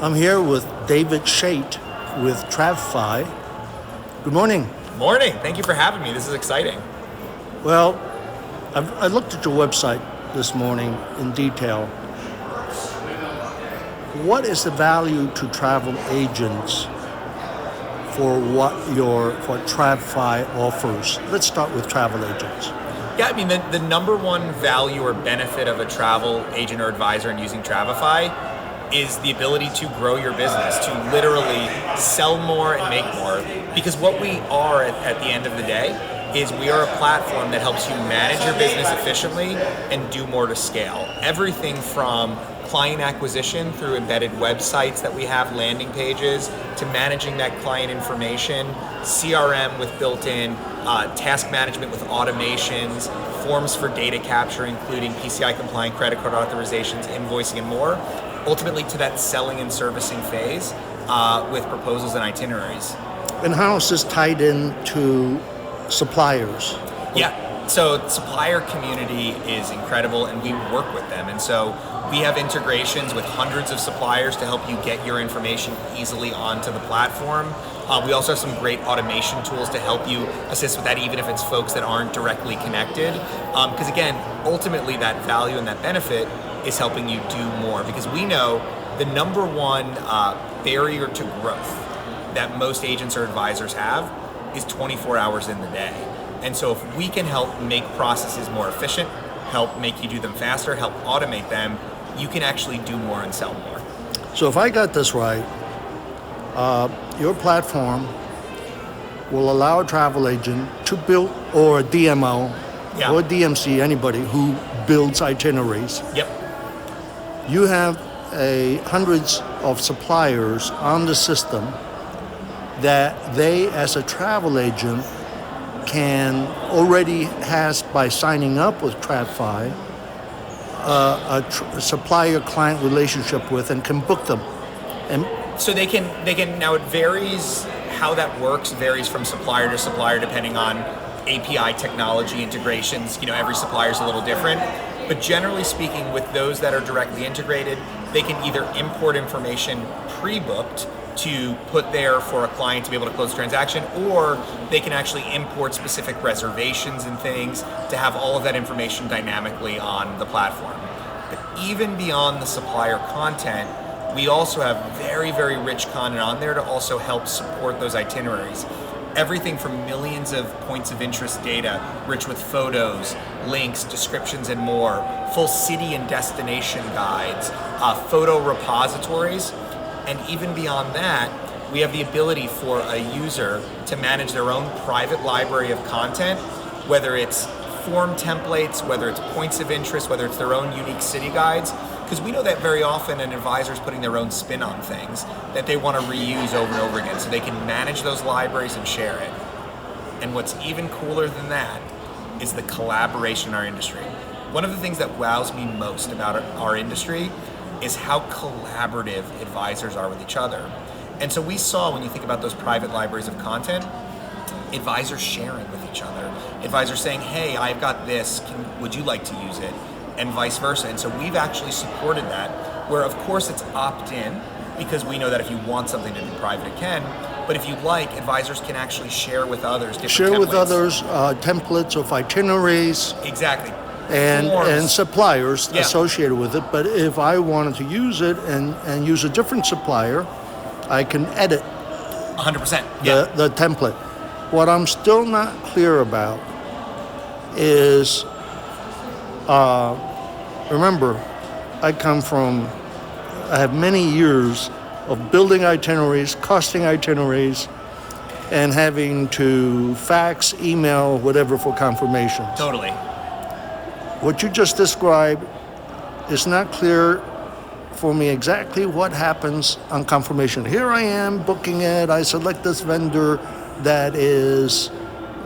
I'm here with David Shate with Travefy. Good morning. Morning. Thank you for having me. This is exciting. Well, I looked at your website this morning in detail. What is the value to travel agents for what Travefy offers? Let's start with travel agents. Yeah, I mean, the number one value or benefit of a travel agent or advisor in using Travefy is the ability to grow your business, to literally sell more and make more. Because what we are at the end of the day is we are a platform that helps you manage your business efficiently and do more to scale. Everything from client acquisition through embedded websites that we have, landing pages, to managing that client information, CRM with built-in task management with automations, forms for data capture, including PCI compliant credit card authorizations, invoicing, and more, ultimately to that selling and servicing phase with proposals and itineraries. And how is this tied in to suppliers? Yeah, so supplier community is incredible and we work with them. And so we have integrations with hundreds of suppliers to help you get your information easily onto the platform. We also have some great automation tools to help you assist with that, even if it's folks that aren't directly connected. Because again, ultimately that value and that benefit is helping you do more, because we know the number one barrier to growth that most agents or advisors have is 24 hours in the day. And so if we can help make processes more efficient, help make you do them faster, help automate them, you can actually do more and sell more. So if I got this right, your platform will allow a travel agent to build, or a DMO, or DMC, anybody who builds itineraries. Yep. You have hundreds of suppliers on the system that they, as a travel agent, can already has, by signing up with Travefy, a supplier-client relationship with, and can book them. And so they can now, it varies how that works, varies from supplier to supplier depending on API technology integrations. Every supplier is a little different. But generally speaking, with those that are directly integrated, they can either import information pre-booked to put there for a client to be able to close the transaction, or they can actually import specific reservations and things to have all of that information dynamically on the platform. But even beyond the supplier content, we also have very, very rich content on there to also help support those itineraries. Everything from millions of points of interest data, rich with photos, links, descriptions, and more, full city and destination guides, photo repositories, and even beyond that, we have the ability for a user to manage their own private library of content, whether it's form templates, whether it's points of interest, whether it's their own unique city guides, because we know that very often an advisor is putting their own spin on things that they want to reuse over and over again, so they can manage those libraries and share it. And what's even cooler than that is the collaboration in our industry. One of the things that wows me most about our industry is how collaborative advisors are with each other. And so we saw, when you think about those private libraries of content, advisors sharing with each other, advisors saying, hey, I've got this, would you like to use it? And vice versa. And so we've actually supported that, where of course it's opt-in, because we know that if you want something to be private, it can. But if you'd like, advisors can actually share with others different templates. With others templates of itineraries. Exactly. And suppliers associated with it. But if I wanted to use it and use a different supplier, I can edit 100%. The template. What I'm still not clear about is, remember, I have many years of building itineraries, costing itineraries, and having to fax, email, whatever for confirmations. Totally. What you just described is not clear for me exactly what happens on confirmation. Here I am booking it. I select this vendor that is,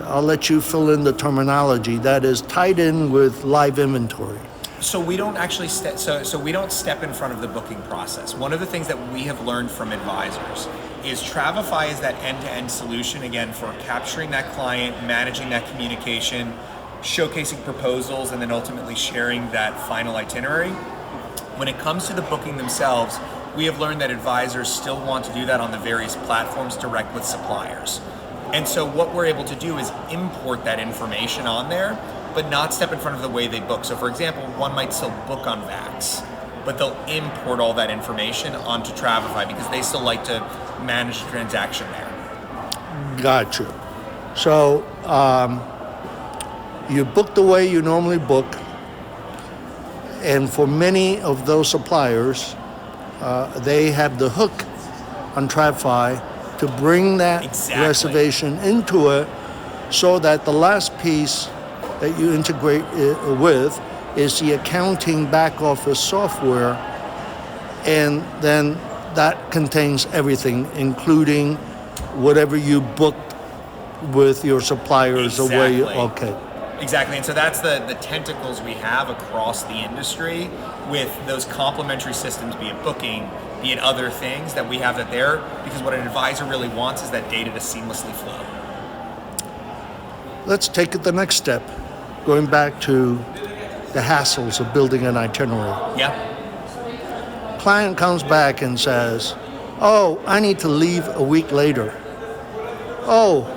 I'll let you fill in the terminology, that is tied in with live inventory. So we don't actually we don't step in front of the booking process. One of the things that we have learned from advisors is Travefy is that end-to-end solution, again, for capturing that client, managing that communication, showcasing proposals, and then ultimately sharing that final itinerary. When it comes to the booking themselves, we have learned that advisors still want to do that on the various platforms direct with suppliers. And so what we're able to do is import that information on there, but not step in front of the way they book. So for example, one might still book on Vax, but they'll import all that information onto Travefy because they still like to manage the transaction there. Gotcha. So you book the way you normally book, and for many of those suppliers, they have the hook on Travefy to bring that reservation into it, so that the last piece that you integrate it with is the accounting back office software, and then that contains everything, including whatever you booked with your suppliers. Exactly. The way you, okay. Exactly, and so that's the tentacles we have across the industry with those complementary systems, be it booking, be it other things that we have that there, because what an advisor really wants is that data to seamlessly flow. Let's take it the next step, going back to the hassles of building an itinerary. Yeah. Client comes back and says, oh, I need to leave a week later. Oh,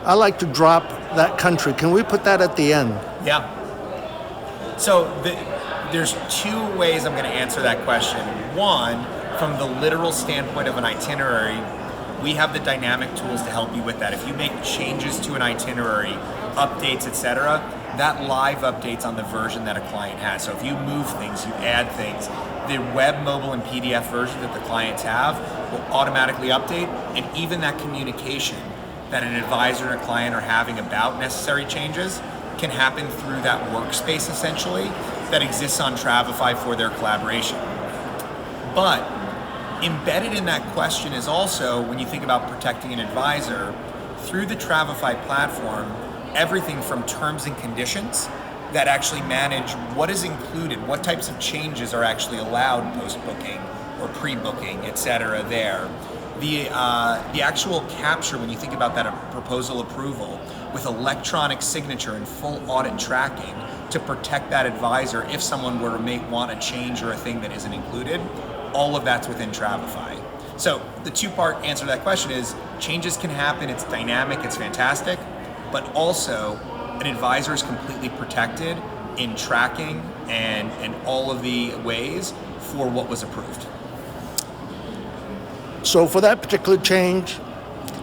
I like to drop that country. Can we put that at the end? Yeah. So there's two ways I'm going to answer that question. One, from the literal standpoint of an itinerary, we have the dynamic tools to help you with that. If you make changes to an itinerary, updates, etc., that live updates on the version that a client has. So if you move things, you add things, the web, mobile, and PDF version that the clients have will automatically update, and even that communication that an advisor and a client are having about necessary changes can happen through that workspace, essentially, that exists on Travefy for their collaboration. But embedded in that question is also, when you think about protecting an advisor, through the Travefy platform, everything from terms and conditions that actually manage what is included, what types of changes are actually allowed post-booking or pre-booking, etc. there. The actual capture, when you think about that proposal approval, with electronic signature and full audit tracking to protect that advisor if someone were to want a change or a thing that isn't included, all of that's within Travefy. So the two-part answer to that question is, changes can happen, it's dynamic, it's fantastic, but also an advisor is completely protected in tracking and all of the ways for what was approved. So for that particular change,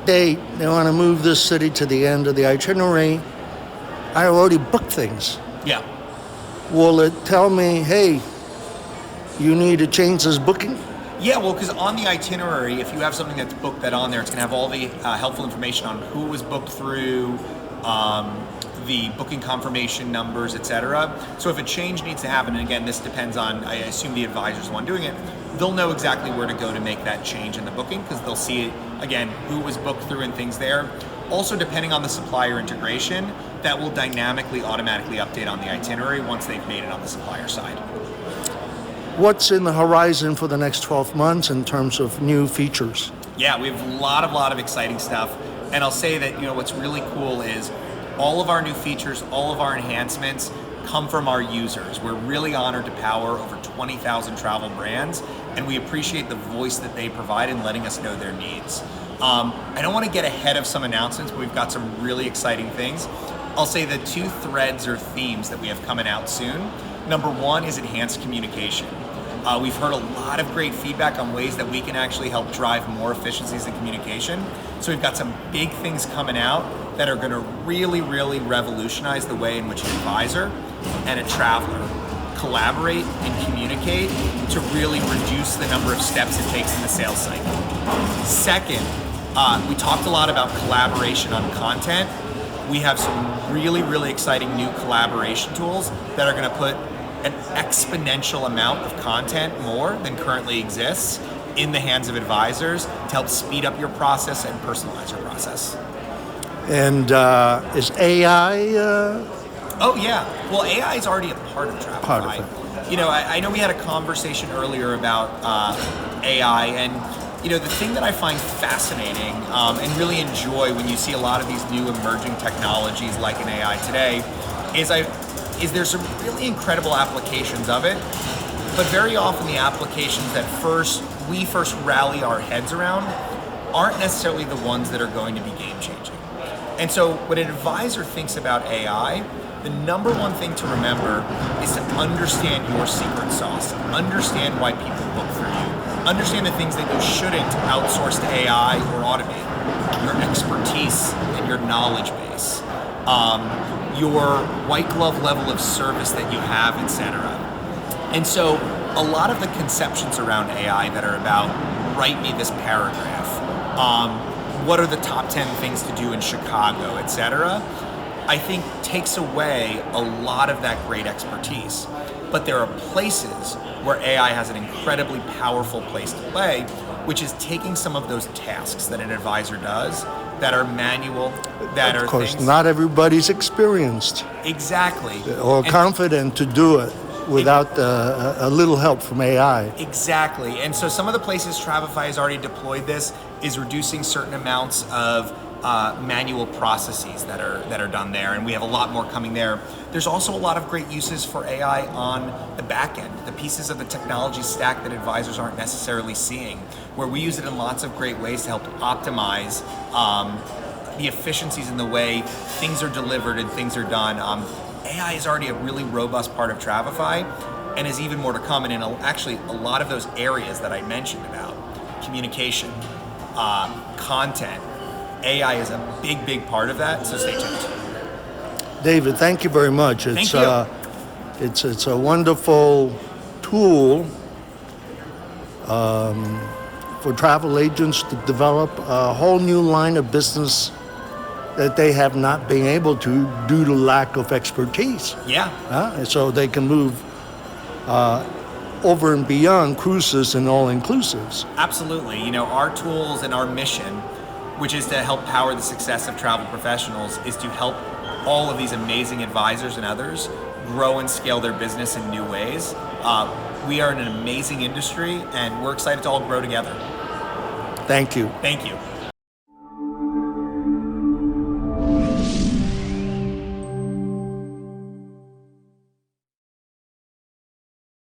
they want to move this city to the end of the itinerary. I already booked things. Yeah. Will it tell me, hey, you need to change this booking? Yeah, well, because on the itinerary, if you have something that's booked that on there, it's going to have all the helpful information on who it was booked through, the booking confirmation numbers, etc. So if a change needs to happen, and again, this depends on, I assume the advisor's the one doing it, they'll know exactly where to go to make that change in the booking, because they'll see, again, who was booked through and things there. Also, depending on the supplier integration, that will dynamically, automatically update on the itinerary once they've made it on the supplier side. What's in the horizon for the next 12 months in terms of new features? Yeah, we have a lot of exciting stuff. And I'll say that, what's really cool is all of our new features, all of our enhancements come from our users. We're really honored to power over 20,000 travel brands, and we appreciate the voice that they provide in letting us know their needs. I don't want to get ahead of some announcements, but we've got some really exciting things. I'll say the two threads or themes that we have coming out soon. Number one is enhanced communication. We've heard a lot of great feedback on ways that we can actually help drive more efficiencies in communication. So we've got some big things coming out that are going to really revolutionize the way in which an advisor and a traveler collaborate and communicate to really reduce the number of steps it takes in the sales cycle. Second, we talked a lot about collaboration on content. We have some really exciting new collaboration tools that are going to put an exponential amount of content more than currently exists in the hands of advisors to help speed up your process and personalize your process. And is AI? Oh yeah, well AI is already a part of Travefy. Part of it. I know we had a conversation earlier about AI, and the thing that I find fascinating and really enjoy when you see a lot of these new emerging technologies like an AI today is there's some really incredible applications of it, but very often the applications that first we first rally our heads around aren't necessarily the ones that are going to be game changing. And so when an advisor thinks about AI, the number one thing to remember is to understand your secret sauce, understand why people book through you, understand the things that you shouldn't outsource to AI or automate, your expertise and your knowledge base, your white glove level of service that you have, etc. And so a lot of the conceptions around AI that are about write me this paragraph, what are the top 10 things to do in Chicago, etc., I think takes away a lot of that great expertise. But there are places where AI has an incredibly powerful place to play, which is taking some of those tasks that an advisor does that are manual, that are Of course, things... not everybody's experienced Exactly. or confident to do it without a little help from AI. Exactly. And so some of the places Travefy has already deployed this is reducing certain amounts of manual processes that are done there, and we have a lot more coming there. There's also a lot of great uses for AI on the back end, the pieces of the technology stack that advisors aren't necessarily seeing, where we use it in lots of great ways to help optimize the efficiencies in the way things are delivered and things are done. AI is already a really robust part of Travefy, and is even more to come. And in actually a lot of those areas that I mentioned about communication, content, AI is a big, big part of that. So stay tuned. David, thank you very much. Thank you. It's a wonderful tool for travel agents to develop a whole new line of business that they have not been able to due to lack of expertise. Yeah. So they can move over and beyond cruises and all-inclusives. Absolutely. You know, our tools and our mission, which is to help power the success of travel professionals, is to help all of these amazing advisors and others grow and scale their business in new ways. We are in an amazing industry, and we're excited to all grow together. Thank you. Thank you.